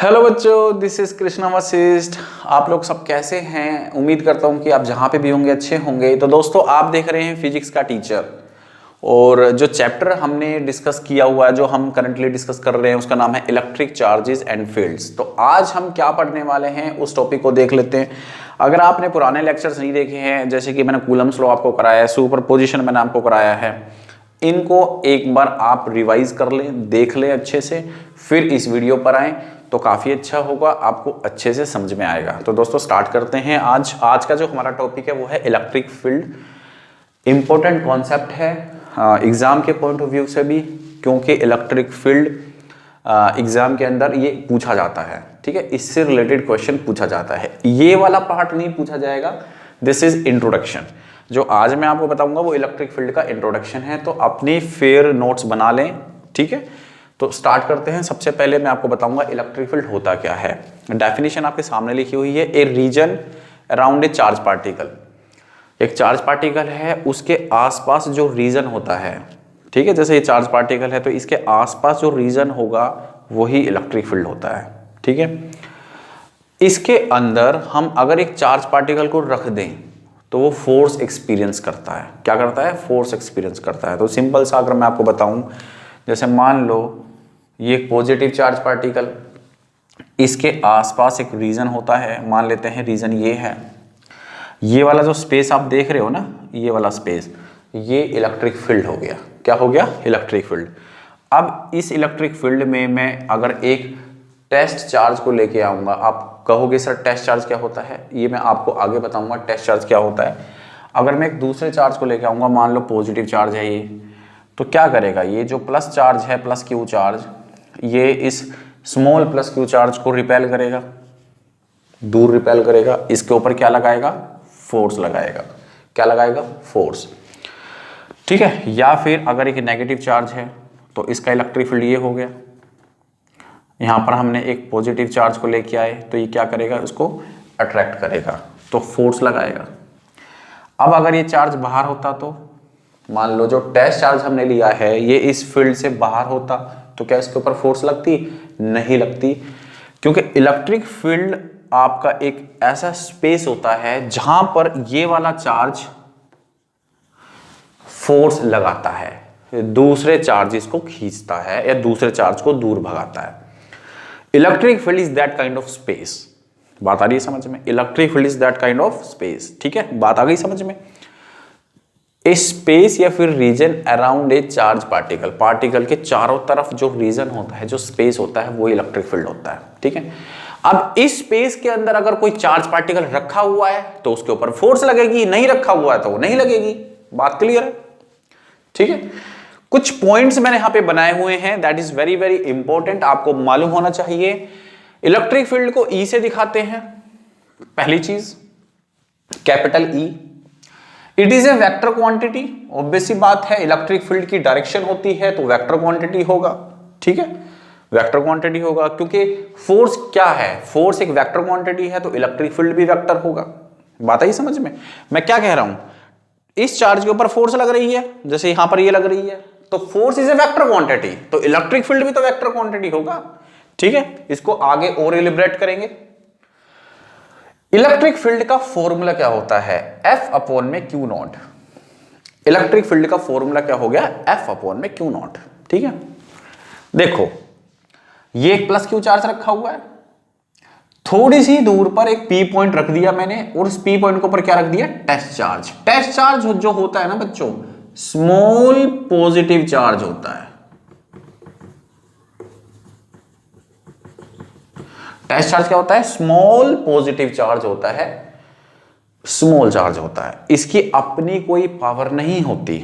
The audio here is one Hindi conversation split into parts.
हेलो बच्चों, दिस इज कृष्णा वशिष्ठ। आप लोग सब कैसे हैं? उम्मीद करता हूं कि आप जहां पे भी होंगे अच्छे होंगे। तो दोस्तों, आप देख रहे हैं फिजिक्स का टीचर, और जो चैप्टर हमने डिस्कस किया हुआ है, जो हम करंटली डिस्कस कर रहे हैं, उसका नाम है इलेक्ट्रिक चार्जेस एंड फील्ड्स। तो आज हम क्या पढ़ने वाले हैं उस टॉपिक को देख लेते हैं। अगर आपने पुराने लेक्चर्स नहीं देखे हैं, जैसे कि मैंने कूलम्स लॉ आपको कराया है, सुपरपोजिशन मैंने आपको कराया है, इनको एक बार आप रिवाइज कर लें, देख लें अच्छे से, फिर इस वीडियो पर आएँ तो काफ़ी अच्छा होगा, आपको अच्छे से समझ में आएगा। तो दोस्तों स्टार्ट करते हैं। आज का जो हमारा टॉपिक है वो है इलेक्ट्रिक फील्ड। इंपॉर्टेंट कॉन्सेप्ट है एग्जाम के पॉइंट ऑफ व्यू से भी, क्योंकि इलेक्ट्रिक फील्ड एग्जाम के अंदर ये पूछा जाता है। ठीक है, इससे रिलेटेड क्वेश्चन पूछा जाता है। ये वाला पार्ट नहीं पूछा जाएगा, दिस इज इंट्रोडक्शन। जो आज मैं आपको बताऊंगा वो इलेक्ट्रिक फील्ड का इंट्रोडक्शन है। तो अपनी फेयर नोट्स बना लें। ठीक है, तो स्टार्ट करते हैं। सबसे पहले मैं आपको बताऊंगा इलेक्ट्रिक फील्ड होता क्या है। डेफिनेशन आपके सामने लिखी हुई है, a region around a charge particle. एक चार्ज पार्टिकल है, उसके आसपास जो रीजन होता है, ठीक है, जैसे ये चार्ज पार्टिकल है तो इसके आसपास जो रीजन होगा वही इलेक्ट्रिक फील्ड होता है। ठीक है, इसके अंदर हम अगर एक चार्ज पार्टिकल को रख दें तो वो फोर्स एक्सपीरियंस करता है। क्या करता है? फोर्स एक्सपीरियंस करता है। तो सिंपल सा अगर मैं आपको बताऊं, जैसे मान लो ये एक पॉजिटिव चार्ज पार्टिकल, इसके आसपास एक रीजन होता है, मान लेते हैं रीजन ये है। ये वाला जो स्पेस आप देख रहे हो ना, ये वाला स्पेस, ये इलेक्ट्रिक फील्ड हो गया। क्या हो गया? Electric field. अब इस इलेक्ट्रिक फील्ड में मैं अगर एक टेस्ट चार्ज को लेके आऊंगा, आप कहोगे सर टेस्ट चार्ज क्या होता है? ये मैं आपको आगे बताऊंगा टेस्ट चार्ज क्या होता है। अगर मैं एक दूसरे चार्ज को लेके आऊंगा, मान लो पॉजिटिव चार्ज है ये, तो क्या करेगा? ये जो प्लस चार्ज है, प्लस क्यू चार्ज, ये इस स्मॉल प्लस क्यू चार्ज को रिपेल करेगा, दूर रिपेल करेगा। इसके ऊपर क्या लगाएगा? फोर्स लगाएगा। क्या लगाएगा? फोर्स। ठीक है, या फिर अगर एक नेगेटिव चार्ज है तो इसका इलेक्ट्रिक फील्ड ये हो गया। यहां पर हमने एक पॉजिटिव चार्ज को लेके आए तो ये क्या करेगा? उसको अट्रैक्ट करेगा, तो फोर्स लगाएगा। अब अगर ये चार्ज बाहर होता, तो मान लो जो टेस्ट चार्ज हमने लिया है ये इस फील्ड से बाहर होता, तो क्या इसके ऊपर फोर्स लगती? नहीं लगती, क्योंकि इलेक्ट्रिक फील्ड आपका एक ऐसा स्पेस होता है जहां पर ये वाला चार्ज फोर्स लगाता है, दूसरे चार्जेस को खींचता है या दूसरे चार्ज को दूर भगाता है। Electric field is that kind of space. बात आ रही है समझ में? Electric field is that kind of space. ठीक है, बात आ गई समझ में? ए स्पेस या फिर reason around a charge particle, particle के चारों तरफ जो रीजन होता है, जो स्पेस होता है, वो इलेक्ट्रिक फील्ड होता है। ठीक है, अब इस स्पेस के अंदर अगर कोई चार्ज पार्टिकल रखा हुआ है तो उसके ऊपर फोर्स लगेगी, नहीं रखा हुआ है तो वो नहीं लगेगी। बात क्लियर है? ठीक है, कुछ पॉइंट्स मैंने यहां पे बनाए हुए हैं, that is very very important, आपको मालूम होना चाहिए। इलेक्ट्रिक फील्ड को ई से दिखाते हैं। पहली चीज, capital E. It is a vector quantity. Obvious सी बात है, इलेक्ट्रिक फील्ड की डायरेक्शन होती है तो वेक्टर क्वांटिटी होगा। ठीक है, वेक्टर क्वांटिटी होगा, क्योंकि फोर्स क्या है? फोर्स एक वेक्टर क्वांटिटी है, तो इलेक्ट्रिक फील्ड भी वेक्टर होगा। बात आई समझ में? मैं क्या कह रहा हूं, इस चार्ज के ऊपर फोर्स लग रही है, जैसे यहां पर ये लग रही है, तो force is a vector quantity, तो इलेक्ट्रिक फील्ड भी तो वेक्टर क्वांटिटी होगा। ठीक है, इसको आगे और इलिब्रेट करेंगे। इलेक्ट्रिक फील्ड का फॉर्मूला क्या होता है? F अपॉन में Q नॉट। इलेक्ट्रिक फील्ड का फॉर्मूला क्या हो गया? F अपॉन में Q नॉट। ठीक है, देखो ये एक प्लस Q चार्ज रखा हुआ है, थोड़ी सी दूर पर एक P पॉइंट रख दिया मैंने, और उस P पॉइंट के ऊपर क्या रख दिया? Test charge. टेस्ट चार्ज जो होता है ना बच्चों, स्मॉल पॉजिटिव चार्ज होता है। टेस्ट चार्ज क्या होता है? स्मॉल पॉजिटिव चार्ज होता है, स्मॉल चार्ज होता है। इसकी अपनी कोई पावर नहीं होती,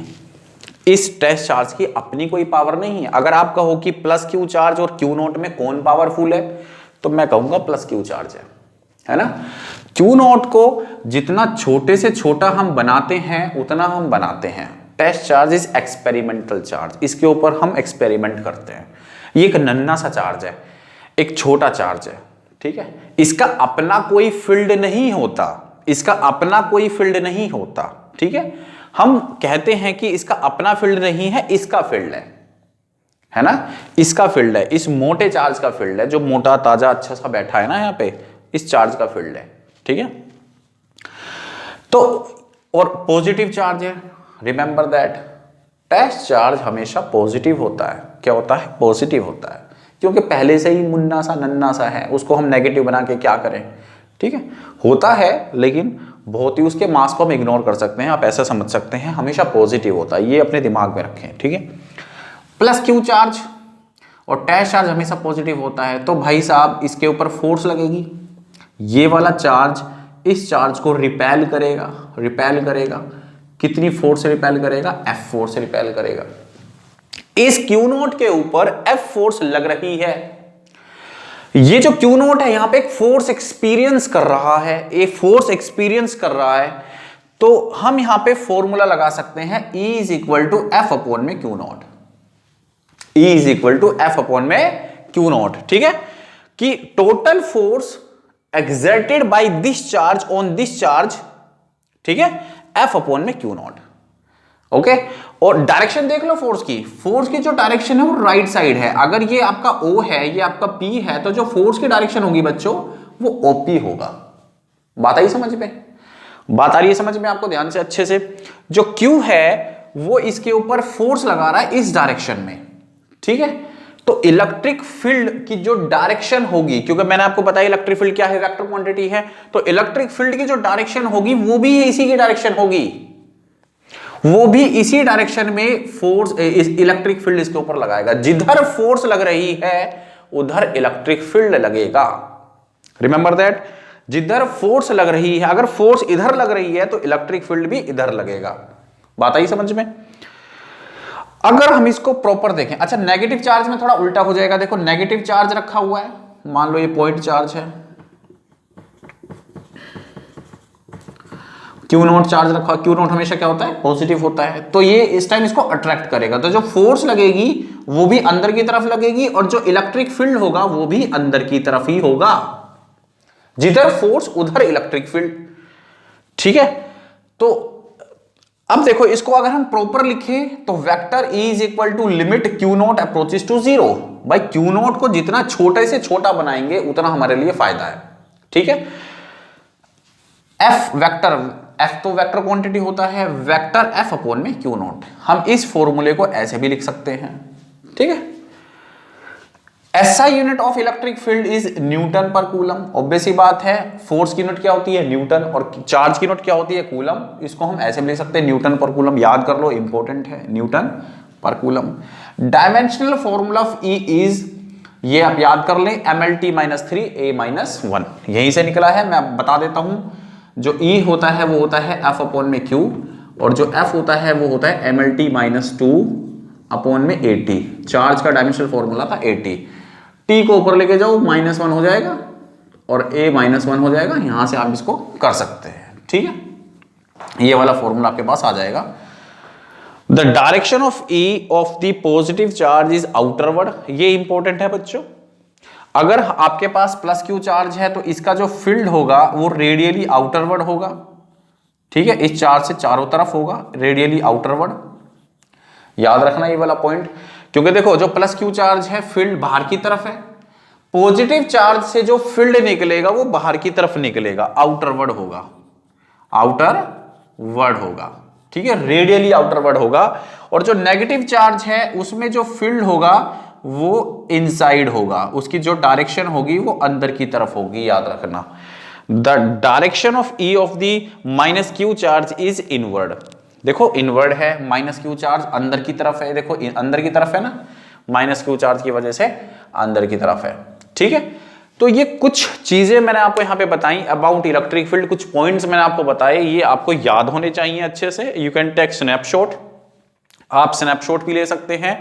इस टेस्ट चार्ज की अपनी कोई पावर नहीं है। अगर आप कहो कि प्लस क्यू चार्ज और क्यू नॉट में कौन पावरफुल है, तो मैं कहूंगा प्लस क्यू चार्ज है ना। क्यू नॉट को जितना छोटे से छोटा हम बनाते हैं उतना हम बनाते हैं। Test charge is experimental charge, इसके ऊपर हम एक्सपेरिमेंट करते हैं। ये एक नन्हा सा चार्ज है, एक छोटा चार्ज है। ठीक है, इसका अपना कोई फील्ड नहीं होता, इसका अपना कोई फील्ड नहीं होता। ठीक है, हम कहते हैं कि इसका अपना फील्ड नहीं है, इसका फील्ड है ना, इसका फील्ड है, इस मोटे चार्ज का फील्ड है, जो मोटा ताजा अच्छा सा बैठा है ना यहाँ पे, इस चार्ज का फील्ड है, ठीक है। तो और पॉजिटिव चार्ज है, रिमेंबर दैट टेस्ट चार्ज हमेशा पॉजिटिव होता है। क्या होता है? पॉजिटिव होता है, क्योंकि पहले से ही मुन्ना सा नन्ना सा है, उसको हम नेगेटिव बना के क्या करें, ठीक है। होता है लेकिन बहुत ही, उसके मास को हम इग्नोर कर सकते हैं, आप ऐसा समझ सकते हैं, हमेशा पॉजिटिव होता है, ये अपने दिमाग में रखें, ठीक है। प्लस क्यू चार्ज और टेस्ट चार्ज हमेशा पॉजिटिव होता है, तो भाई साहब इसके ऊपर फोर्स लगेगी, ये वाला चार्ज इस चार्ज को रिपेल करेगा, रिपेल करेगा, कितनी फोर्स से रिपेल करेगा? F फोर्स से रिपेल करेगा। इस क्यू नोट के ऊपर F फोर्स लग रही है, ये जो क्यू नोट है यहां पे एक फोर्स एक्सपीरियंस कर रहा है, एक फोर्स एक्सपीरियंस कर रहा है, तो हम यहां पे फॉर्मूला लगा सकते हैं E is equal to F upon में q naught, E is equal to F upon में क्यू नोट, ठीक है, कि total force exerted by this charge on this charge, ठीक है, F अपॉन में क्यू नॉट, ओके। और डायरेक्शन देख लो फोर्स की जो डायरेक्शन है वो राइट साइड है। अगर ये आपका O है, ये आपका P है, तो जो फोर्स की डायरेक्शन होगी बच्चों वो OP होगा। बात आई समझ में? बात आ रही है समझ में आपको? ध्यान से अच्छे से, जो Q है वो इसके ऊपर फोर्स लगा रहा है इस डायरेक्शन में, ठीक है। तो इलेक्ट्रिक फील्ड की जो डायरेक्शन होगी, क्योंकि मैंने आपको बताया इलेक्ट्रिक फील्ड क्या है, वेक्टर क्वांटिटी है, तो इलेक्ट्रिक फील्ड की जो डायरेक्शन होगी वो भी इसी की डायरेक्शन होगी, वो भी इसी डायरेक्शन में फोर्स, इलेक्ट्रिक फील्ड इसके ऊपर लगाएगा। जिधर फोर्स लग रही है उधर इलेक्ट्रिक फील्ड लगेगा, रिमेंबर दैट, जिधर फोर्स लग रही है, अगर फोर्स इधर लग रही है तो इलेक्ट्रिक फील्ड भी इधर लगेगा। बात आई समझ में? अगर हम इसको प्रॉपर देखें, अच्छा नेगेटिव चार्ज में थोड़ा उल्टा हो जाएगा, देखो नेगेटिव चार्ज रखा हुआ है, मान लो ये पॉइंट चार्ज है, क्यू नॉट चार्ज रखा, क्यू नॉट हमेशा क्या होता है? पॉजिटिव होता है, तो ये इस टाइम इसको अट्रैक्ट करेगा, तो जो फोर्स लगेगी वो भी अंदर की तरफ लगेगी और जो इलेक्ट्रिक फील्ड होगा वो भी अंदर की तरफ ही होगा, जिधर फोर्स उधर इलेक्ट्रिक फील्ड, ठीक है। तो अब देखो इसको अगर हम प्रॉपर लिखें तो vector E is equal to limit q not approaches to zero. भाई क्यू नॉट को जितना छोटे से छोटा बनाएंगे उतना हमारे लिए फायदा है, ठीक है। F वेक्टर, F तो वेक्टर क्वांटिटी होता है, वेक्टर F अपॉन में क्यू नॉट, हम इस फॉर्मूले को ऐसे भी लिख सकते हैं, ठीक है। SI unit of electric field is Newton पर कूलम, ऑब्वियस ही बात है, फोर्स की यूनिट क्या होती है? न्यूटन, और चार्ज की यूनिट क्या होती है? कूलम। इसको हम ऐसे भी लिख सकते हैं न्यूटन पर कूलम, याद कर लो, इंपॉर्टेंट है, न्यूटन पर coulomb. Dimensional formula of E is, ये आप याद कर लें, MLT-3 A-1, यहीं से निकला है, मैं बता देता हूं। जो E होता है वो होता है F अपॉन में Q, और जो F होता है वो होता है MLT-2 अपॉन में AT। चार्ज का डायमेंशनल फॉर्मूला था AT, T को ऊपर लेके जाओ -1 हो जाएगा और A-1 हो जाएगा, यहां से आप इसको कर सकते हैं, ठीक है। ये वाला फॉर्मूला आपके पास आ जाएगा। The direction of E of the positive charge is outward, ये इंपॉर्टेंट है बच्चों। अगर आपके पास प्लस Q चार्ज है तो इसका जो फील्ड होगा वो रेडियली आउटरवर्ड होगा, ठीक है, इस चार्ज से चारों तरफ होगा, रेडियली आउटरवर्ड, याद रखना ये वाला पॉइंट। क्योंकि देखो जो प्लस Q चार्ज है फील्ड बाहर की तरफ है, पॉजिटिव चार्ज से जो फील्ड निकलेगा वो बाहर की तरफ निकलेगा, आउटरवर्ड होगा, आउटरवर्ड होगा, ठीक है, रेडियली आउटरवर्ड होगा। और जो नेगेटिव चार्ज है उसमें जो फील्ड होगा वो इनसाइड होगा, उसकी जो डायरेक्शन होगी वो अंदर की तरफ होगी, याद रखना। The direction of E of the -Q charge is inward, देखो इनवर्ड है, -Q चार्ज अंदर की तरफ है, देखो अंदर की तरफ है ना, -Q चार्ज की वजह से अंदर की तरफ है, ठीक है। तो ये कुछ चीजें मैंने आपको यहाँ पे बताई अबाउट इलेक्ट्रिक फील्ड, कुछ पॉइंट्स मैंने आपको बताए, ये आपको याद होने चाहिए अच्छे से। यू कैन टेक स्नैपशॉट, आप स्नैपशॉट भी ले सकते हैं।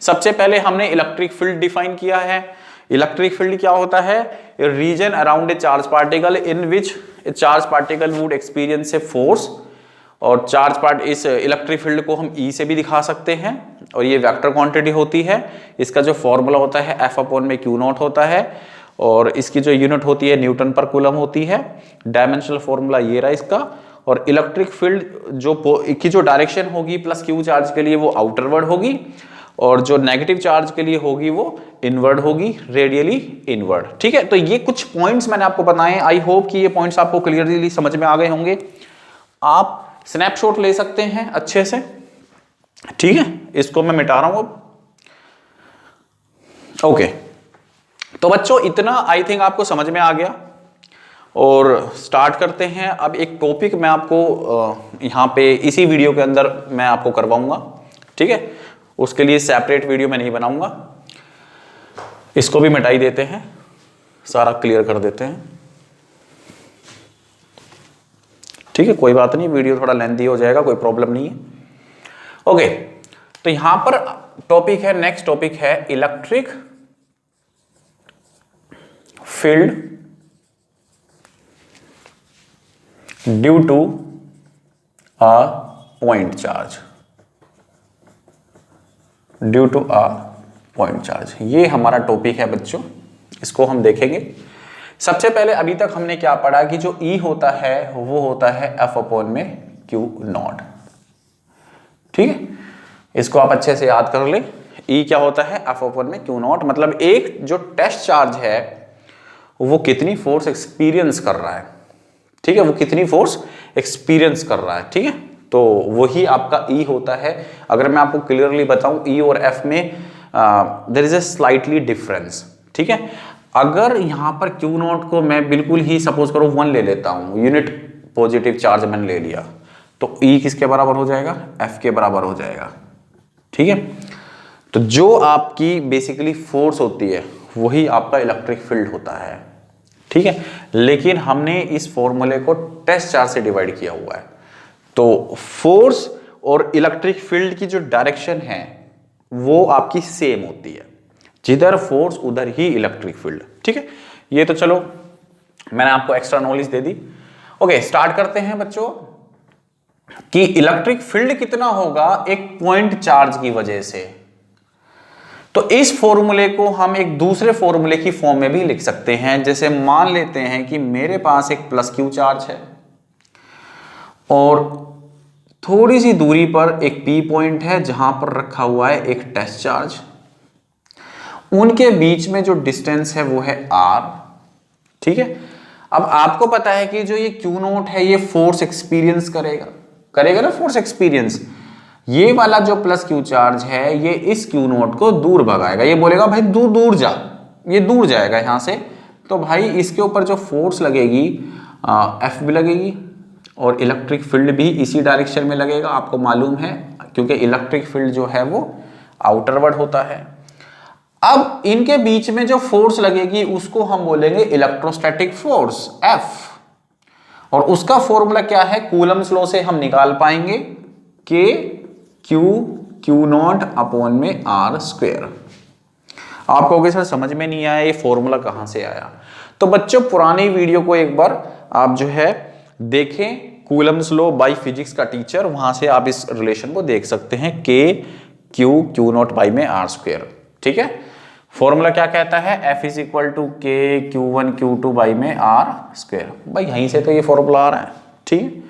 सबसे पहले हमने इलेक्ट्रिक फील्ड डिफाइन किया है। इलेक्ट्रिक फील्ड क्या होता है? Reason around a charge particle in which A charge particle would experience a force, और चार्ज पार्ट, इस इलेक्ट्रिक फील्ड को हम E से भी दिखा सकते हैं, और ये वेक्टर क्वांटिटी होती है। इसका जो फॉर्मूला होता है F अपॉन में Q नॉट होता है, और इसकी जो यूनिट होती है न्यूटन पर कूलम होती है। डायमेंशनल फॉर्मूला ये रहा इसका। और इलेक्ट्रिक फील्ड जो की जो डायरेक्शन होगी प्लस Q चार्ज के लिए वो आउटरवर्ड होगी, और जो नेगेटिव चार्ज के लिए होगी वो इनवर्ड होगी, रेडियली इनवर्ड। ठीक है, तो ये कुछ पॉइंट्स मैंने आपको बताए। आई होप कि ये पॉइंट्स आपको क्लियरली समझ में आ गए होंगे। आप स्नैपशॉट ले सकते हैं अच्छे से। ठीक है, इसको मैं मिटा रहा हूं अब। ओके, तो बच्चों इतना आई थिंक आपको समझ में आ गया। और स्टार्ट करते हैं। अब एक टॉपिक मैं आपको यहाँ पे इसी वीडियो के अंदर मैं आपको करवाऊंगा। ठीक है, उसके लिए सेपरेट वीडियो मैं नहीं बनाऊंगा। इसको भी मिटाई देते हैं, सारा क्लियर कर देते हैं। ठीक है, कोई बात नहीं, वीडियो थोड़ा लेंथी हो जाएगा, कोई प्रॉब्लम नहीं है। ओके, तो यहां पर टॉपिक है, नेक्स्ट टॉपिक है electric field due to a point charge. Due to a point charge, ये हमारा टॉपिक है बच्चों, इसको हम देखेंगे। सबसे पहले अभी तक हमने क्या पढ़ा कि जो E होता है वो होता है F अपॉन में Q नॉट। ठीक है, इसको आप अच्छे से याद कर ले। E क्या होता है? F अपॉन में Q नॉट। मतलब एक जो टेस्ट चार्ज है वो कितनी फोर्स एक्सपीरियंस कर रहा है। ठीक है, वो कितनी फोर्स एक्सपीरियंस कर रहा है। ठीक है, तो वही आपका E होता है। अगर मैं आपको क्लियरली बताऊं, E और F में there is a slightly difference. ठीक है, अगर यहां पर Q नॉट को मैं बिल्कुल ही सपोज करो 1 ले लेता हूं, यूनिट पॉजिटिव चार्ज मैंने ले लिया, तो E किसके बराबर हो जाएगा? F के बराबर हो जाएगा। ठीक है, तो जो आपकी बेसिकली फोर्स होती है वही आपका इलेक्ट्रिक फील्ड होता है। ठीक है, लेकिन हमने इस फॉर्मूले को टेस्ट चार्ज से डिवाइड किया हुआ है, तो फोर्स और इलेक्ट्रिक फील्ड की जो डायरेक्शन है वो आपकी सेम होती है। जिधर फोर्स उधर ही इलेक्ट्रिक फील्ड। ठीक है, ये तो चलो मैंने आपको एक्स्ट्रा नॉलेज दे दी। ओके, स्टार्ट करते हैं बच्चों कि इलेक्ट्रिक फील्ड कितना होगा एक पॉइंट चार्ज की वजह से। तो इस फॉर्मूले को हम एक दूसरे फॉर्मूले की फॉर्म में भी लिख सकते हैं। जैसे मान लेते हैं कि मेरे पास एक प्लस Q चार्ज है और थोड़ी सी दूरी पर एक P पॉइंट है जहां पर रखा हुआ है एक टेस्ट चार्ज। उनके बीच में जो डिस्टेंस है वो है R। ठीक है, अब आपको पता है कि जो ये Q नॉट है ये फोर्स एक्सपीरियंस करेगा ना, फोर्स एक्सपीरियंस। ये वाला जो प्लस Q चार्ज है ये इस Q नॉट को दूर भगाएगा। ये बोलेगा भाई दूर दूर जा, ये दूर जाएगा यहां से। तो भाई इसके ऊपर जो फोर्स लगेगी F भी लगेगी और इलेक्ट्रिक फील्ड भी इसी डायरेक्शन में लगेगा। आपको मालूम है, क्योंकि इलेक्ट्रिक फील्ड जो है वो आउटरवर्ड होता है। अब इनके बीच में जो फोर्स लगेगी उसको हम बोलेंगे इलेक्ट्रोस्टैटिक फोर्स F, और उसका फॉर्मूला क्या है? कूलम्स लॉ से हम निकाल पाएंगे K Q नॉट अपॉन में R स्क्वायर। आप कहोगे सर समझ में नहीं आया, ये फॉर्मूला कहां से आया? तो बच्चों पुरानी वीडियो को एक बार आप जो है देखें, कूलम्स लॉ बाय फिजिक्स का टीचर, वहां से आप इस रिलेशन को देख सकते हैं, K Q नॉट बाई में R स्क्वायर। ठीक है, फॉर्मूला क्या कहता है? F is equal to K Q1 Q2 by में R स्क्वायर। भाई यहीं से तो ये फॉर्मूला आ रहा है। ठीक है,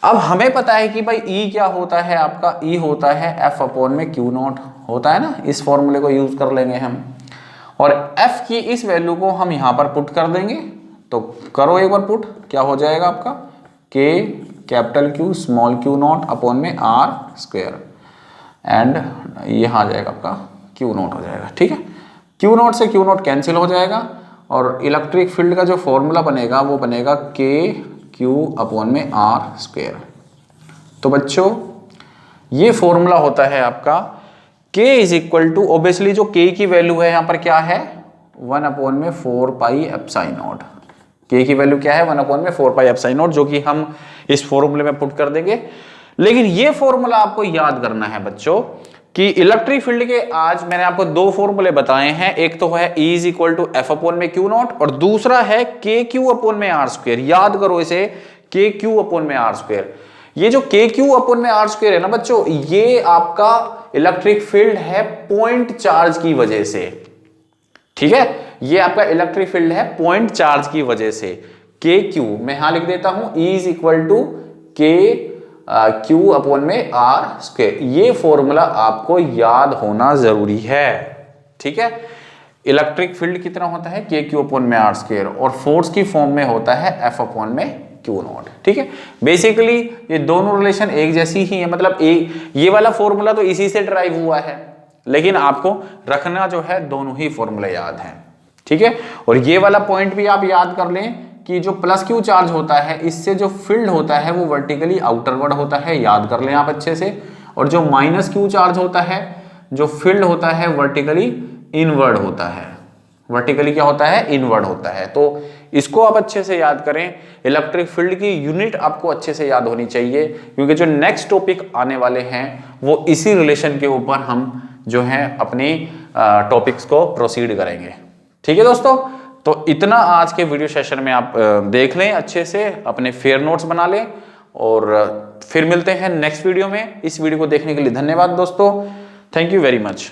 अब हमें पता है कि भाई E क्या होता है आपका? E होता है F अपॉन में Q नॉट होता है ना। इस फॉर्मूले को यूज कर लेंगे हम, और F की इस वैल्यू को हम यहां पर पुट कर देंगे। तो करो एक बार पुट, क्या हो जाएगा आपका? K capital Q small Q not upon में R स्क्वायर, एंड यहां आ जाएगा आपका Q नॉट हो जाएगा। ठीक है, Q नॉट से Q नॉट कैंसिल हो जाएगा और इलेक्ट्रिक फील्ड का जो फॉर्मूला बनेगा वो बनेगा K Q अपॉन में R स्क्वायर। तो बच्चों ये फॉर्मूला होता है आपका K is equal to, obviously जो K की वैल्यू है यहां पर क्या है? 1 अपॉन में 4 पाई एप्साइन नॉट। K की वैल्यू क्या है? 1 अपॉन में 4 पाई एप्साइन नॉट, जो कि हम इस फॉर्मूले में पुट कर देंगे। लेकिन ये फॉर्मूला आपको याद करना है बच्चों कि इलेक्ट्रिक फील्ड के आज मैंने आपको दो फॉर्मूले बताए हैं। एक तो है E is equal to F upon में Q नॉट, और दूसरा है K Q अपॉन में R स्क्वायर। याद करो इसे, K Q अपॉन में R स्क्वायर। ये जो K Q अपॉन में R स्क्वायर है ना बच्चों, ये आपका इलेक्ट्रिक फील्ड है पॉइंट चार्ज की वजह से। ठीक है, ये आपका इलेक्ट्रिक फील्ड है पॉइंट चार्ज की वजह से। K Q मैं यहां लिख देता हूं, E is equal to K Q upon में R स्क्वायर। ये फॉर्मूला आपको याद होना जरूरी है, ठीक है। इलेक्ट्रिक फील्ड कितना होता है, KQ अपॉन में R स्क्वायर, और फोर्स की फॉर्म में होता है F अपॉन में Q नॉट, ठीक है। बेसिकली ये दोनों रिलेशन एक जैसी ही है, मतलब ये वाला फॉर्मूला तो इसी से ड्राइव हुआ है, लेकिन आपको रखना जो है दोनों ही फॉर्मूले याद हैं, ठीक है। और ये वाला पॉइंट भी आप याद कर लें कि जो प्लस Q चार्ज होता है इससे जो फील्ड होता है वो वर्टिकली आउटरवर्ड होता है, याद कर लें आप अच्छे से। और जो माइनस Q चार्ज होता है, जो फील्ड होता है वर्टिकली इनवर्ड होता है। वर्टिकली क्या होता है, इनवर्ड होता है। तो इसको आप अच्छे से याद करें। इलेक्ट्रिक फील्ड की यूनिट आपको अच्छे से याद होनी चाहिए, क्योंकि जो नेक्स्ट टॉपिक आने वाले हैं वो इसी रिलेशन के ऊपर हम जो है अपनी टॉपिक्स को प्रोसीड करेंगे, ठीक है दोस्तों। तो इतना आज के वीडियो सेशन में आप देख लें अच्छे से, अपने फेयर नोट्स बना लें, और फिर मिलते हैं नेक्स्ट वीडियो में। इस वीडियो को देखने के लिए धन्यवाद दोस्तों, थैंक यू वेरी मच।